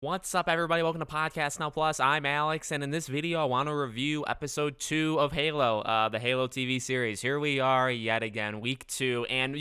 What's up, everybody? Welcome to Podcast Now Plus. I'm Alex, and in this video, I want to review episode 2 of Halo, the Halo TV series. Here we are yet again, week 2, and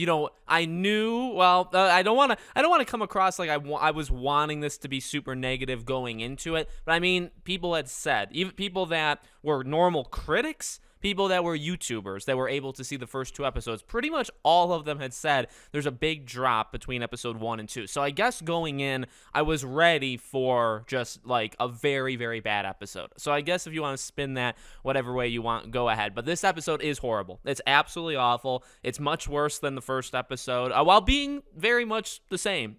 I knew. Well, I don't want to come across like I was wanting this to be super negative going into it, but I mean, people had said, even people that were normal critics. People that were YouTubers that were able to see the first 2 episodes, pretty much all of them had said there's a big drop between episode 1 and 2. So I guess going in, I was ready for just like a very, very bad episode. So I guess if you want to spin that whatever way you want, go ahead. But this episode is horrible. It's absolutely awful. It's much worse than the first episode, while being very much the same.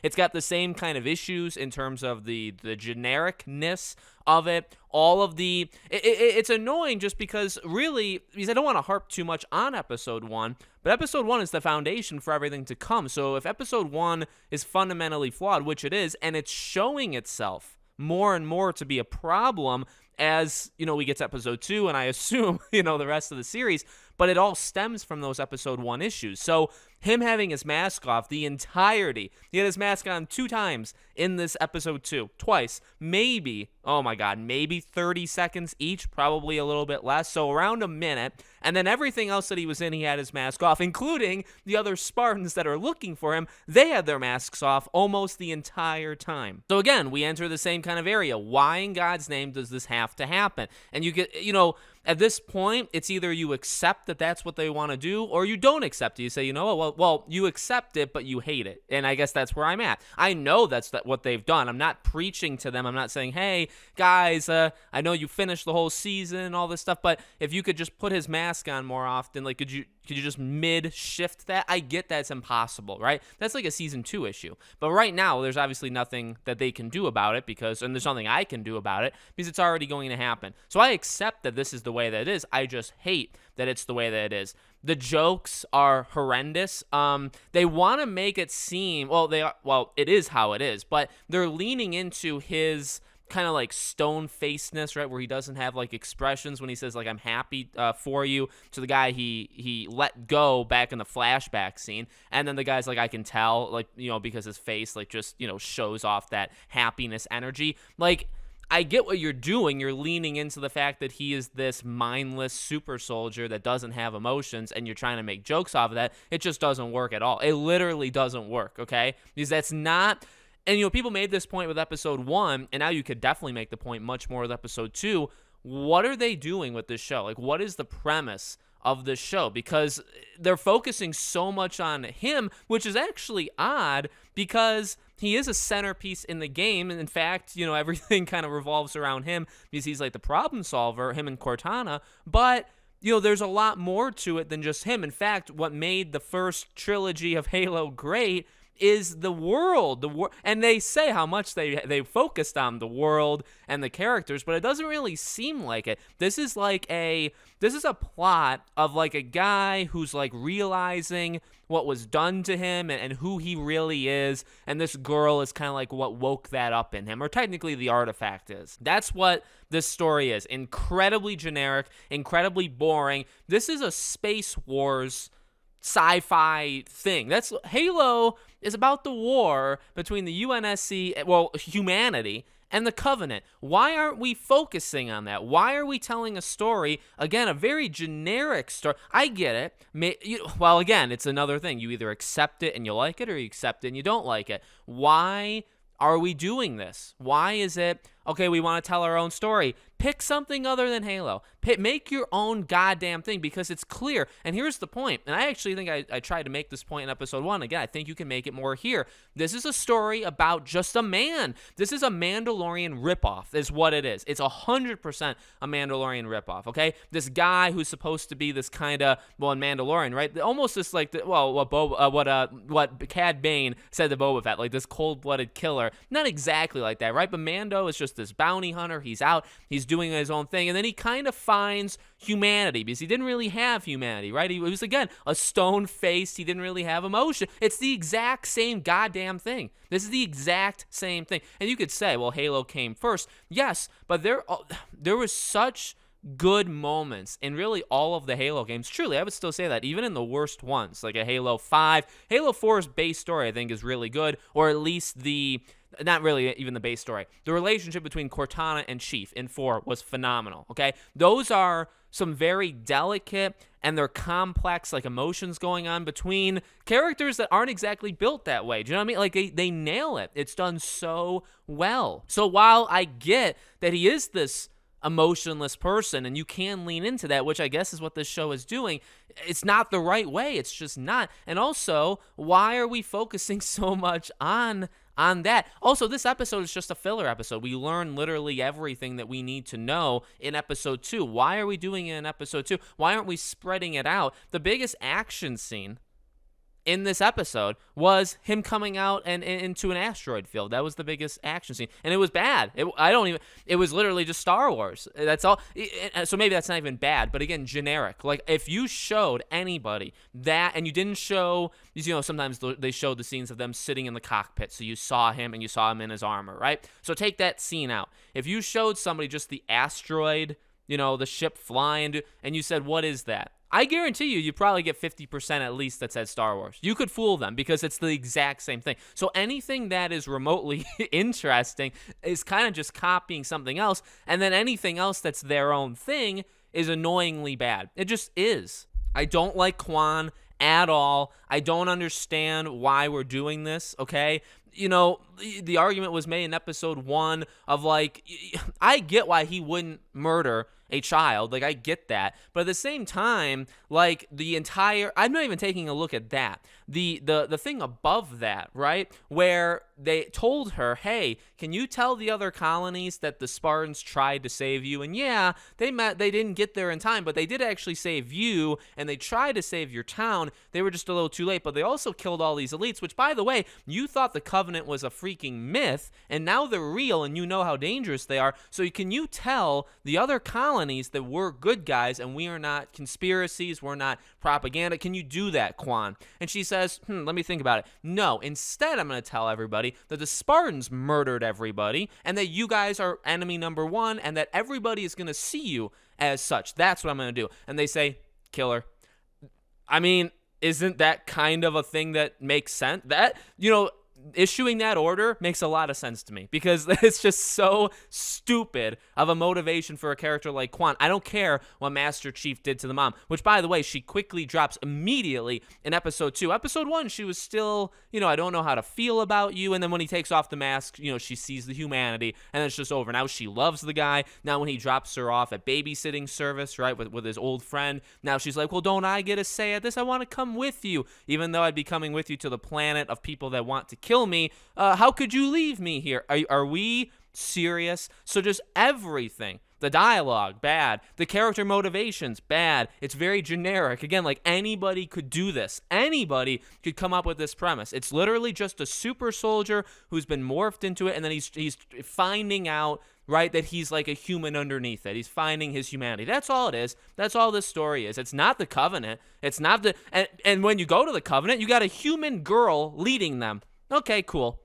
It's got the same kind of issues in terms of the genericness of it. All of it's annoying just because I don't want to harp too much on episode 1, but episode 1 is the foundation for everything to come. So if episode 1 is fundamentally flawed, which it is, and it's showing itself more and more to be a problem as, we get to episode 2, and I assume, the rest of the series, but it all stems from those episode 1 issues. So him having his mask off the entirety, he had his mask on 2 times in this episode 2, twice, maybe 30 seconds each, probably a little bit less, so around a minute, and then everything else that he was in, he had his mask off, including the other Spartans that are looking for him. They had their masks off almost the entire time. So again, we enter the same kind of area. Why in God's name does this have to happen? And you get, at this point, it's either you accept that that's what they want to do, or you don't accept it. You say, well, you accept it, but you hate it. And I guess that's where I'm at. I know that's what they've done. I'm not preaching to them. I'm not saying, hey, guys, I know you finished the whole season and all this stuff, but if you could just put his mask on more often, like, could you just mid-shift that? I get that's impossible, right? That's like a season 2 issue. But right now, there's obviously nothing that they can do about it and there's nothing I can do about it because it's already going to happen. So I accept that this is the way that it is. I just hate that it's the way that it is. The jokes are horrendous. They want to make it seem, it is how it is, but they're leaning into his kind of like stone-facedness, right, where he doesn't have like expressions when he says like I'm happy for you to the guy he let go back in the flashback scene, and then the guy's like I can tell, like, because his face like just shows off that happiness energy. Like, I get what you're doing. You're leaning into the fact that he is this mindless super soldier that doesn't have emotions, and you're trying to make jokes off of that. It just doesn't work at all. It literally doesn't work, okay? Because that's not... And, people made this point with episode 1, and now you could definitely make the point much more with episode 2. What are they doing with this show? Like, what is the premise of this show? Because they're focusing so much on him, which is actually odd because he is a centerpiece in the game. And in fact, everything kind of revolves around him because he's like the problem solver, him and Cortana. But there's a lot more to it than just him. In fact, what made the first trilogy of Halo great is the world, and they say how much they focused on the world and the characters, but it doesn't really seem like it. This is a plot of like a guy who's like realizing what was done to him and who he really is, and this girl is kind of like what woke that up in him, or technically the artifact is. That's what this story is. Incredibly generic, incredibly boring. This is a Space Wars sci-fi thing. That's Halo is about the war between the UNSC, humanity, and the Covenant. Why aren't we focusing on that? Why are we telling a story, again, a very generic story? I get it. Again, it's another thing. You either accept it and you like it, or you accept it and you don't like it. Why are we doing this? Why is it, okay, we want to tell our own story? Pick something other than Halo. Make your own goddamn thing, because it's clear. And here's the point. And I actually think I tried to make this point in episode 1. Again, I think you can make it more here. This is a story about just a man. This is a Mandalorian ripoff is what it is. It's 100% a Mandalorian ripoff, okay? This guy who's supposed to be this kind of, in Mandalorian, right? Almost this like, what Cad Bane said to Boba Fett, like this cold-blooded killer. Not exactly like that, right? But Mando is just this bounty hunter. He's out. He's doing his own thing, and then he kind of finds humanity because he didn't really have humanity, right? He was, again, a stone-faced. He didn't really have emotion. It's the exact same goddamn thing. This is the exact same thing. And you could say, well, Halo came first. Yes, but there was such good moments in really all of the Halo games. Truly, I would still say that, even in the worst ones, like a Halo 5. Halo 4's base story, I think, is really good, or at least the not really even the base story. The relationship between Cortana and Chief in 4 was phenomenal, okay? Those are some very delicate and they're complex, like, emotions going on between characters that aren't exactly built that way. Do you know what I mean? Like, they nail it. It's done so well. So while I get that he is this emotionless person and you can lean into that, which I guess is what this show is doing, it's not the right way. It's just not. And also, why are we focusing so much on that? Also, this episode is just a filler episode. We learn literally everything that we need to know in episode 2. Why are we doing it in episode 2? Why aren't we spreading it out? The biggest action scene in this episode was him coming out and into an asteroid field. That was the biggest action scene, and it was bad. It was literally just Star Wars. That's all. So maybe that's not even bad, but again, generic. Like, if you showed anybody that, and you didn't show, sometimes they showed the scenes of them sitting in the cockpit, so you saw him and you saw him in his armor, right? So take that scene out. If you showed somebody just the asteroid, the ship flying, and you said, "What is that?" I guarantee you probably get 50% at least that said Star Wars. You could fool them because it's the exact same thing. So anything that is remotely interesting is kind of just copying something else, and then anything else that's their own thing is annoyingly bad. It just is. I don't like Quan at all. I don't understand why we're doing this, okay? The argument was made in episode 1 of, like, I get why he wouldn't murder a child. Like, I get that. But at the same time, like, I'm not even taking a look at that. The thing above that, right, where they told her, hey, can you tell the other colonies that the Spartans tried to save you? And yeah, they didn't get there in time, but they did actually save you, and they tried to save your town. They were just a little too late, but they also killed all these elites, which, by the way, you thought the Covenant was a freaking myth, and now they're real, and you know how dangerous they are. So can you tell the other colonies that we're good guys, and we are not conspiracies, we're not propaganda? Can you do that, Quan? And she says, let me think about it. No, instead I'm going to tell everybody that the Spartans murdered everybody, and that you guys are enemy number 1, and that everybody is going to see you as such. That's what I'm going to do. And they say, kill her. I mean, isn't that kind of a thing that makes sense? That, issuing that order makes a lot of sense to me, because it's just so stupid of a motivation for a character like Quan. I don't care what Master Chief did to the mom, which, by the way, she quickly drops immediately in episode 2. Episode 1, she was still, I don't know how to feel about you. And then when he takes off the mask, she sees the humanity, and then it's just over. Now she loves the guy. Now when he drops her off at babysitting service, right, with his old friend, now she's like, well, don't I get a say at this? I want to come with you, even though I'd be coming with you to the planet of people that want to kill me. How could you leave me here? Are we serious? So just everything. The dialogue, bad. The character motivations, bad. It's very generic. Again, like, anybody could do this. Anybody could come up with this premise. It's literally just a super soldier who's been morphed into it, and then he's finding out, right, that he's like a human underneath it. He's finding his humanity. That's all it is. That's all this story is. It's not the Covenant. It's not and when you go to the Covenant, you got a human girl leading them. Okay, cool.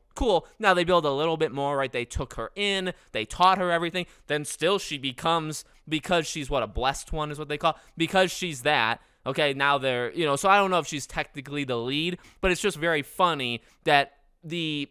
Now they build a little bit more, right? They took her in. They taught her everything. Then still she becomes, because she's a blessed one is what they call, because she's that. Okay, now they're, so I don't know if she's technically the lead, but it's just very funny that the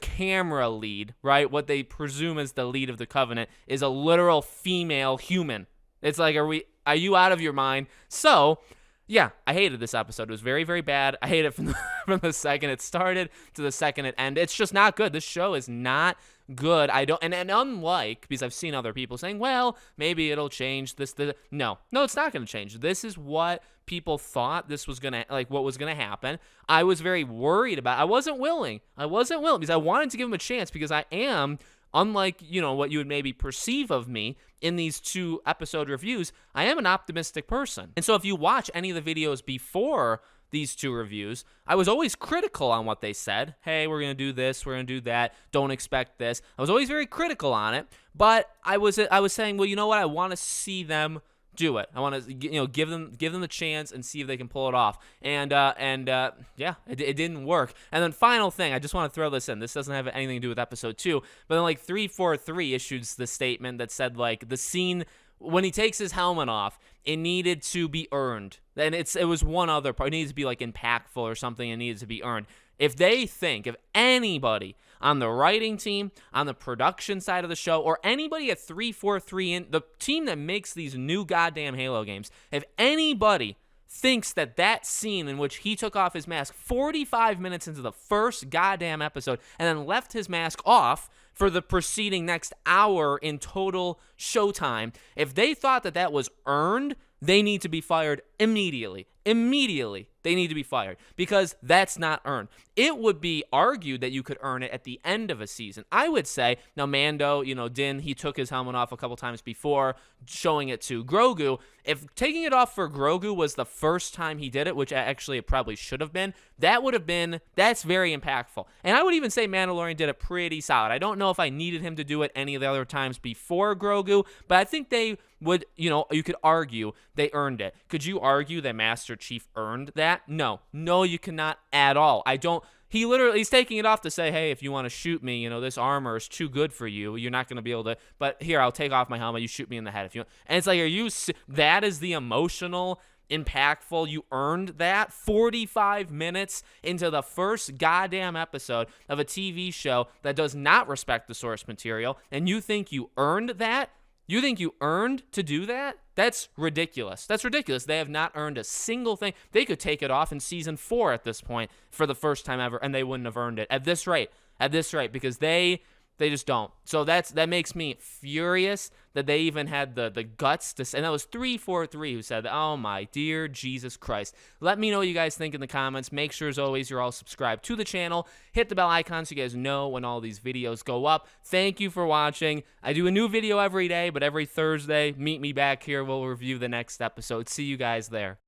camera lead, right, what they presume is the lead of the Covenant, is a literal female human. It's like, are you out of your mind? So, yeah, I hated this episode. It was very, very bad. I hate it from the second it started to the second it ended. It's just not good. This show is not good. And unlike, because I've seen other people saying, well, maybe it'll change this. No, it's not going to change. This is what people thought this was going to, like, what was going to happen. I was very worried about it. I wasn't willing because I wanted to give him a chance, because I am, unlike, what you would maybe perceive of me in these 2 episode reviews, I am an optimistic person. And so if you watch any of the videos before these 2 reviews, I was always critical on what they said. Hey, we're going to do this, we're going to do that, don't expect this. I was always very critical on it, but I was saying, well, you know what? I want to see them do it. I want to, give them the chance and see if they can pull it off. And yeah, it didn't work. And then final thing, I just want to throw this in. This doesn't have anything to do with episode 2, but then, like, 343 issued the statement that said, like, the scene when he takes his helmet off, it needed to be earned. And it was one other part. It needs to be, like, impactful or something. It needs to be earned. If anybody on the writing team, on the production side of the show, or anybody at 343 in the team that makes these new goddamn Halo games, if anybody thinks that that scene in which he took off his mask 45 minutes into the first goddamn episode and then left his mask off for the preceding next hour in total showtime, if they thought that that was earned, they need to be fired immediately. Immediately, they need to be fired because that's not earned. It would be argued that you could earn it at the end of a season. I would say, now Mando, Din, he took his helmet off a couple times before showing it to Grogu. If taking it off for Grogu was the first time he did it, which actually it probably should have been, that's very impactful. And I would even say Mandalorian did it pretty solid. I don't know if I needed him to do it any of the other times before Grogu, but I think they would, you could argue they earned it. Could you argue that Master Chief earned that? No, you cannot at all. He's taking it off to say, hey, if you want to shoot me, this armor is too good for you. You're not going to be able to, but here, I'll take off my helmet. You shoot me in the head. And it's like, that is the emotional, impactful, you earned that 45 minutes into the first goddamn episode of a TV show that does not respect the source material, and you think you earned that? You think you earned to do that? That's ridiculous. That's ridiculous. They have not earned a single thing. They could take it off in season 4 at this point for the first time ever, and they wouldn't have earned it at this rate. Because they just don't. So that makes me furious that they even had the guts to say, and that was 343 who said, oh my dear Jesus Christ. Let me know what you guys think in the comments. Make sure, as always, you're all subscribed to the channel. Hit the bell icon so you guys know when all these videos go up. Thank you for watching. I do a new video every day, but every Thursday, meet me back here. We'll review the next episode. See you guys there.